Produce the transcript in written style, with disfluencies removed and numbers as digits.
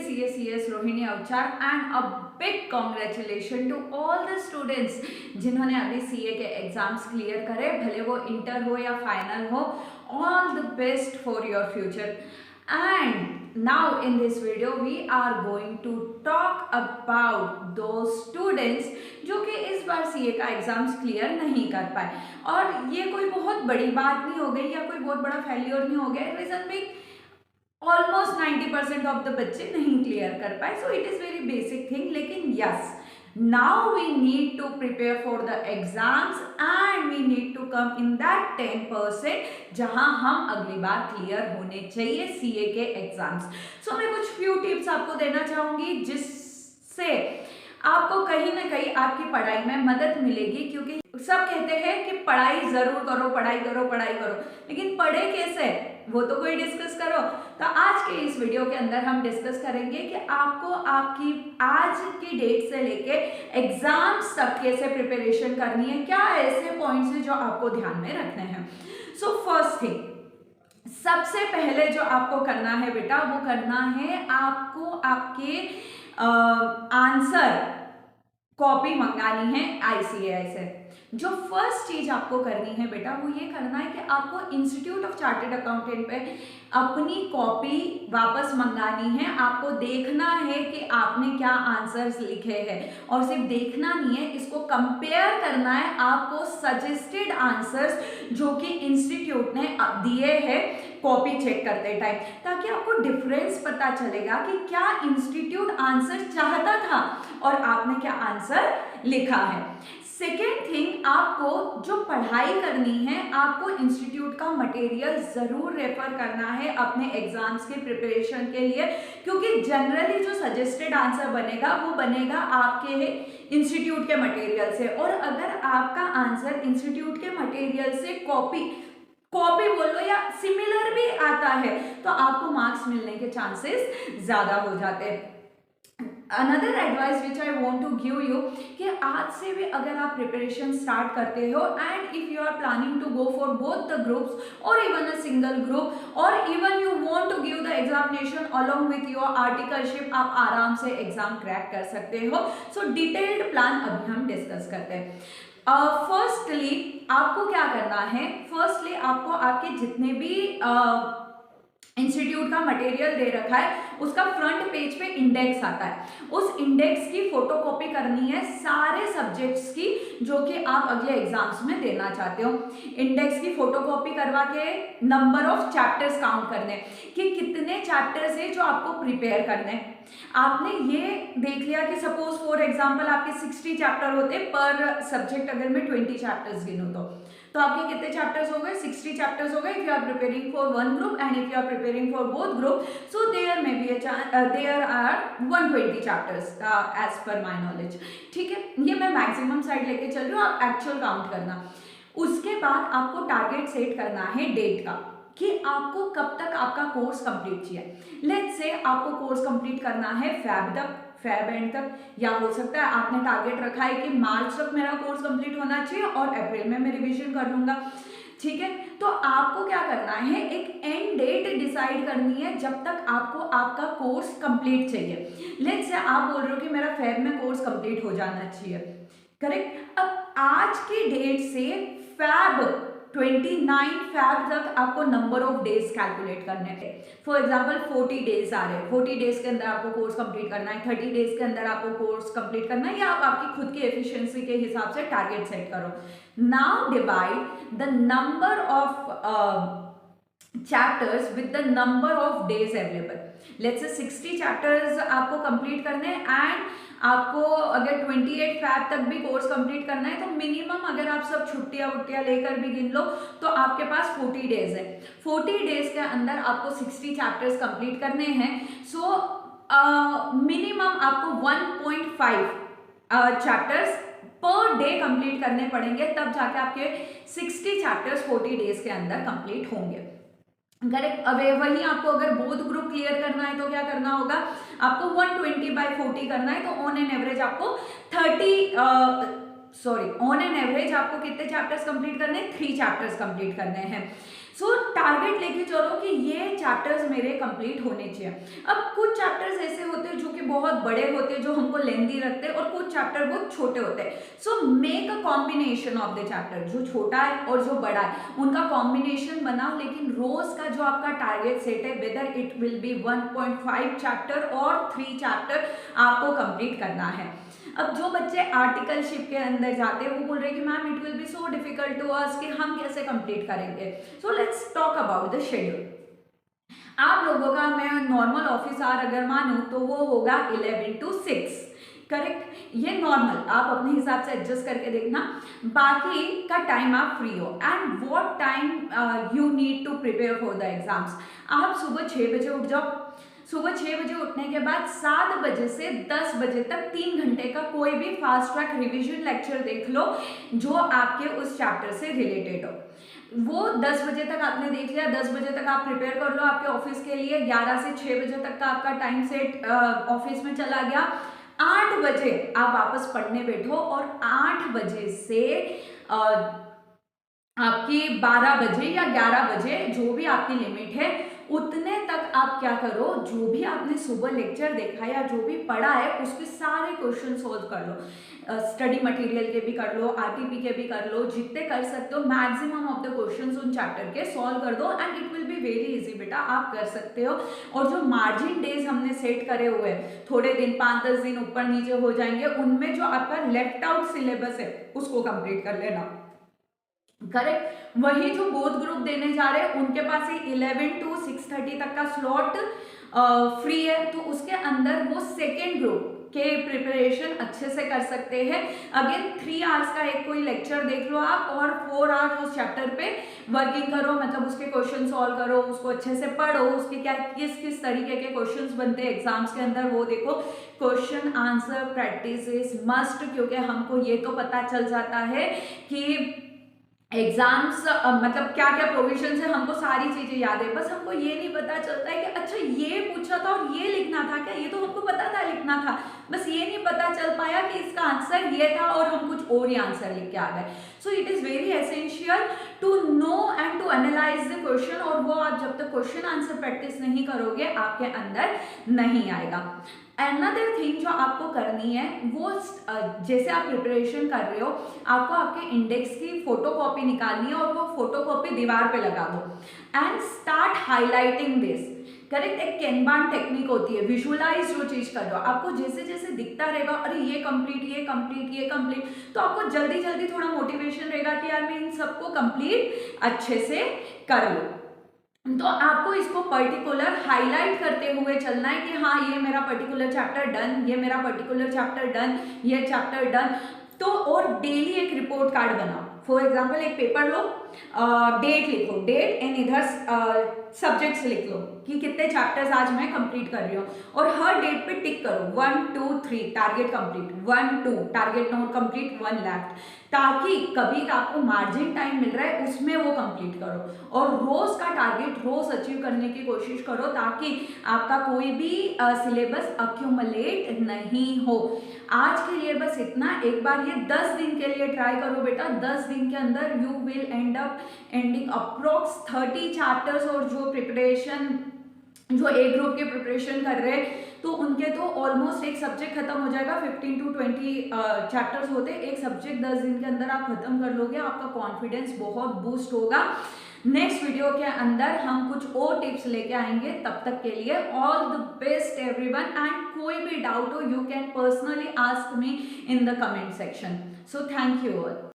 CS Rohini Avchar and a big congratulation to all the students जिन्होंने अभी CA के exams clear करे, भले वो इंटर हो या फाइनल हो. All the best for your future. And now in this video we are going to talk about those students जो कि इस बार CA का एग्जाम्स क्लियर नहीं कर पाए. और ये कोई बहुत बड़ी बात नहीं हो गई या कोई बहुत बड़ा फेल्योर नहीं हो गया. रीजन में ऑलमोस्ट 90% ऑफ द बच्चे नहीं क्लियर कर पाए. सो it is very basic thing. लेकिन yes, now we need to prepare for the exams and we need to come in that 10% जहां हम अगली बार क्लियर होने चाहिए CA के एग्जाम्स. सो मैं कुछ फ्यू टिप्स आपको देना चाहूंगी जिससे आपको कहीं ना कहीं आपकी पढ़ाई में मदद मिलेगी. क्योंकि सब कहते हैं कि पढ़ाई जरूर करो, पढ़ाई करो, पढ़ाई करो, लेकिन पढ़े कैसे वो तो कोई डिस्कस करो. तो आज के इस वीडियो के अंदर हम डिस्कस करेंगे कि आपको आपकी आज की डेट से लेके एग्जाम्स तक कैसे प्रिपरेशन करनी है, क्या ऐसे पॉइंट्स हैं जो आपको ध्यान में रखने हैं. सो फर्स्ट थिंग, सबसे पहले जो आपको करना है बेटा, वो करना है आपको आपके आंसर कॉपी मंगानी है ICAI से. जो फर्स्ट चीज आपको करनी है बेटा, वो ये करना है कि आपको इंस्टीट्यूट ऑफ चार्टर्ड अकाउंटेंट पे अपनी कॉपी वापस मंगानी है. आपको देखना है कि आपने क्या आंसर्स लिखे हैं, और सिर्फ देखना नहीं है, इसको कंपेयर करना है आपको सजेस्टेड आंसर्स जो कि इंस्टीट्यूट ने दिए हैं कॉपी चेक करते टाइम, ताकि आपको डिफरेंस पता चलेगा कि क्या इंस्टीट्यूट आंसर चाहता था और आपने क्या आंसर लिखा है. सेकेंड थिंग, आपको जो पढ़ाई करनी है, आपको इंस्टीट्यूट का मटेरियल जरूर रेफर करना है अपने एग्जाम्स के प्रिपरेशन के लिए. क्योंकि जनरली जो सजेस्टेड आंसर बनेगा वो बनेगा आपके इंस्टीट्यूट के मटेरियल से. और अगर आपका आंसर इंस्टीट्यूट के मटेरियल से कॉपी बोल लो या सिमिलर भी आता है, तो आपको मार्क्स मिलने के चांसेस ज्यादा हो जाते हैं. Another advice which I want to give you कि आज से भी अगर आप प्रिपरेशन स्टार्ट करते हो and if you are planning to go for both the groups और इवन अ सिंगल ग्रुप और even you want to give the examination along with your articleship, आप आराम से एग्जाम क्रैक कर सकते हो. सो डिटेल्ड प्लान अभी हम डिस्कस करते हैं. फर्स्टली आपको क्या करना है, फर्स्टली आपको आपके जितने भी इंस्टीट्यूट का मटेरियल दे रखा है उसका फ्रंट पेज पे इंडेक्स आता है. उस इंडेक्स की फोटोकॉपी करनी है सारे सब्जेक्ट्स की जो कि आप अगले एग्जाम्स में देना चाहते हो. इंडेक्स की फोटोकॉपी करवा के नंबर ऑफ चैप्टर्स काउंट करने कि कितने चैप्टर्स है जो आपको प्रिपेयर करने. आपने ये देख लिया कि सपोज फॉर एग्जांपल आपके 60 चैप्टर होते पर सब्जेक्ट, अगर मैं 20 चैप्टर्स गिनूं तो आपके कितने चैप्टर्स हो गए, 60 चैप्टर्स हो गए. If you are preparing for one group and if you are preparing for both group, so there may be there are 120 chapters as per my knowledge. ठीक है, ये मैं मैक्सिमम साइड लेके चल रही हूँ, आप एक्चुअल काउंट करना. उसके बाद आपको टारगेट सेट करना है डेट का कि आपको कब तक आपका कोर्स कंप्लीट चाहिए. लेट्स से आपको कोर्स कंप्लीट करना है फेब एंड तक, या हो सकता है आपने टारगेट रखा है कि मार्च तक मेरा कोर्स कंप्लीट होना चाहिए और अप्रैल में मैं रिवीजन कर लूंगा. ठीक है, तो आपको क्या करना है, एक एंड डेट डिसाइड करनी है जब तक आपको आपका कोर्स कंप्लीट चाहिए. लेट्स से आप बोल रहे हो कि मेरा फेब में कोर्स कंप्लीट हो जाना चाहिए, करेक्ट. अब आज की डेट से फेब 29 फेब तक आपको नंबर ऑफ डेज कैलकुलेट करने हैं. फॉर एग्जांपल 40 डेज आ रहे हैं, 40 डेज के अंदर आपको कोर्स कंप्लीट करना है, 30 डेज के अंदर आपको कोर्स कंप्लीट करना है, या आप आपकी खुद की एफिशिएंसी के हिसाब से टारगेट सेट करो. Now divide the number of chapters with the number of days available. Let's say 60 chapters आपको कंप्लीट करने एंड आपको अगर 28 फैब तक भी कोर्स कंप्लीट करना है, तो मिनिमम अगर आप सब छुट्टियां वुट्टियां लेकर भी गिन लो तो आपके पास 40 डेज है. 40 डेज के अंदर आपको 60 चैप्टर्स कंप्लीट करने हैं. सो मिनिमम आपको 1.5 चैप्टर्स पर डे कंप्लीट करने पड़ेंगे, तब जाके आपके 60 चैप्टर्स 40 डेज के अंदर कंप्लीट होंगे. करेक्ट. अब वही आपको अगर बोथ ग्रुप क्लियर करना है तो क्या करना होगा, आपको 120/40 करना है. तो ऑन एन एवरेज आपको ऑन एन एवरेज आपको कितने चैप्टर्स कंप्लीट करने हैं, 3 चैप्टर्स कंप्लीट करने हैं. सो टारगेट लेके चलो कि ये चैप्टर्स मेरे कंप्लीट होने चाहिए। अब कुछ चैप्टर्स ऐसे होते हैं जो कि बहुत बड़े होते हैं, जो हमको लेंदी रखते हैं, और कुछ चैप्टर बहुत छोटे होते हैं। So make a combination of the chapter, जो छोटा है और जो बड़ा है उनका कॉम्बिनेशन बनाओ, लेकिन रोज का जो आपका टारगेट सेट है, whether it will B 1.5 chapter और 3 चैप्टर आपको कंप्लीट करना है। अब जो बच्चे आर्टिकलशिप के अंदर जाते हैं वो बोल रहे हैं कि ma'am it will be so difficult to us, कि हम कैसे कंप्लीट करेंगे। So let's talk about the schedule. आप लोगों का मैं नॉर्मल ऑफिस आवर अगर मानूं तो वो होगा 11 to 6, करेक्ट। ये नॉर्मल, आप अपने हिसाब से एडजस्ट करके देखना। बाकी का टाइम आप फ्री हो, and what time you need to prepare for the exams. आप सुबह 6 बजे उठ जाओ। सुबह 6 बजे उठने के बाद 7 बजे से 10 बजे तक 3 घंटे का कोई भी फास्ट ट्रैक रिवीजन लेक्चर देख लो जो आपके उस चैप्टर से रिलेटेड हो। वो 10 बजे तक आपने देख लिया, 10 बजे तक आप प्रिपेयर कर लो आपके ऑफिस के लिए। 11 से 6 बजे तक का आपका टाइम सेट ऑफिस में चला गया। 8 बजे आप वापस पढ़ने बैठो, और 8 बजे से आपकी 12 बजे या 11 बजे जो भी आपकी लिमिट है उतने तक आप क्या करो, जो भी आपने सुबह लेक्चर देखा या जो भी पढ़ा है उसके सारे क्वेश्चन सोल्व कर लो। स्टडी मटेरियल के भी कर लो, आरटीपी के भी कर लो, जितने कर सकते हो मैक्सिमम ऑफ द क्वेश्चंस उन चैप्टर के सॉल्व कर दो, and it will be very easy बेटा, आप कर सकते हो। और जो मार्जिन डेज हमने सेट करे हुए हैं, थोड़े दिन 5-10 दिन ऊपर नीचे हो जाएंगे, उनमें जो आपका लेफ्ट आउट सिलेबस है उसको कंप्लीट कर लेना, करेक्ट। वही जो बोथ ग्रुप देने जा रहे हैं उनके पास ही 11 to 6:30 तक का स्लॉट फ्री है, तो उसके अंदर वो सेकेंड ग्रुप के प्रिपरेशन अच्छे से कर सकते हैं। अगेन 3 आवर्स का एक कोई लेक्चर देख लो आप, और 4 आवर्स उस चैप्टर पे वर्किंग करो, मतलब उसके क्वेश्चन सॉल्व करो, उसको अच्छे से पढ़ो, उसके क्या किस किस तरीके के क्वेश्चंस बनते हैं एग्जाम्स के अंदर वो देखो। Question answer practice is must, क्योंकि हमको ये तो पता चल जाता है कि एग्जाम्स मतलब क्या क्या प्रोविजन है, हमको सारी चीजें याद है, बस हमको ये नहीं पता चलता है कि अच्छा ये पूछा था और ये लिखना था क्या, ये तो हमको पता था लिखना था, बस ये नहीं पता चल पाया कि इसका आंसर ये था और हम कुछ और ही आंसर लिख के आ गए। So it is very essential to know and to analyse the question, और वो आप जब तक क्वेश्चन आंसर प्रैक्टिस नहीं करोगे आपके अंदर नहीं आएगा। अनदर थिंग जो आपको करनी है वो जैसे आप प्रिपरेशन कर रहे हो, आपको आपके इंडेक्स की फोटो कॉपी निकालनी है और वो फोटो कॉपी दीवार पे लगा दो, and start highlighting this, correct. एक कैनबान टेक्निक होती है, विजुअलाइज जो चीज कर दो, आपको जैसे जैसे दिखता रहेगा अरे ये कंप्लीट ये कंप्लीट ये कंप्लीट, तो आपको जल्दी जल्दी थोड़ा मोटिवेशन रहेगा कि यार मैं इन सबको कंप्लीट अच्छे से कर लूँ। तो आपको इसको पर्टिकुलर हाईलाइट करते हुए चलना है कि हाँ ये मेरा पर्टिकुलर चैप्टर डन, ये मेरा पर्टिकुलर चैप्टर डन, ये चैप्टर डन। तो और डेली एक रिपोर्ट कार्ड बनाओ। फॉर एग्जाम्पल एक पेपर लो, डेट लिखो, डेट एंड इधर सब्जेक्ट्स लिख लो कि कितने चैप्टर्स आज मैं कंप्लीट कर रही हूँ, और हर डेट पे टिक करो 1 2 3 target complete, 1 2 target not complete, 1 left, ताकि कभी आपको मार्जिन टाइम मिल रहा है उसमें वो कंप्लीट करो, और रोज का टारगेट रोज अचीव करने की कोशिश करो ताकि आपका कोई भी सिलेबस अक्यूमुलेट नहीं हो। आज के लिए बस इतना, एक बार ये 10 दिन के लिए ट्राई करो बेटा, 10 दिन के अंदर you will ending approx 30 chapters, और जो प्रिपरेशन जो ए ग्रुप के प्रिपरेशन कर रहे हैं तो उनके तो ऑलमोस्ट एक सब्जेक्ट खत्म हो जाएगा, 15 to 20 चैप्टर्स होते हैं, एक सब्जेक्ट 10 दिन के अंदर आप खत्म कर लोगे, आपका कॉन्फिडेंस बहुत बूस्ट होगा। नेक्स्ट वीडियो के अंदर हम कुछ और टिप्स लेके आएंगे, तब तक के लिए all the best everyone, and कोई भी डाउट हो you can personally ask me in the comment section. So thank you all.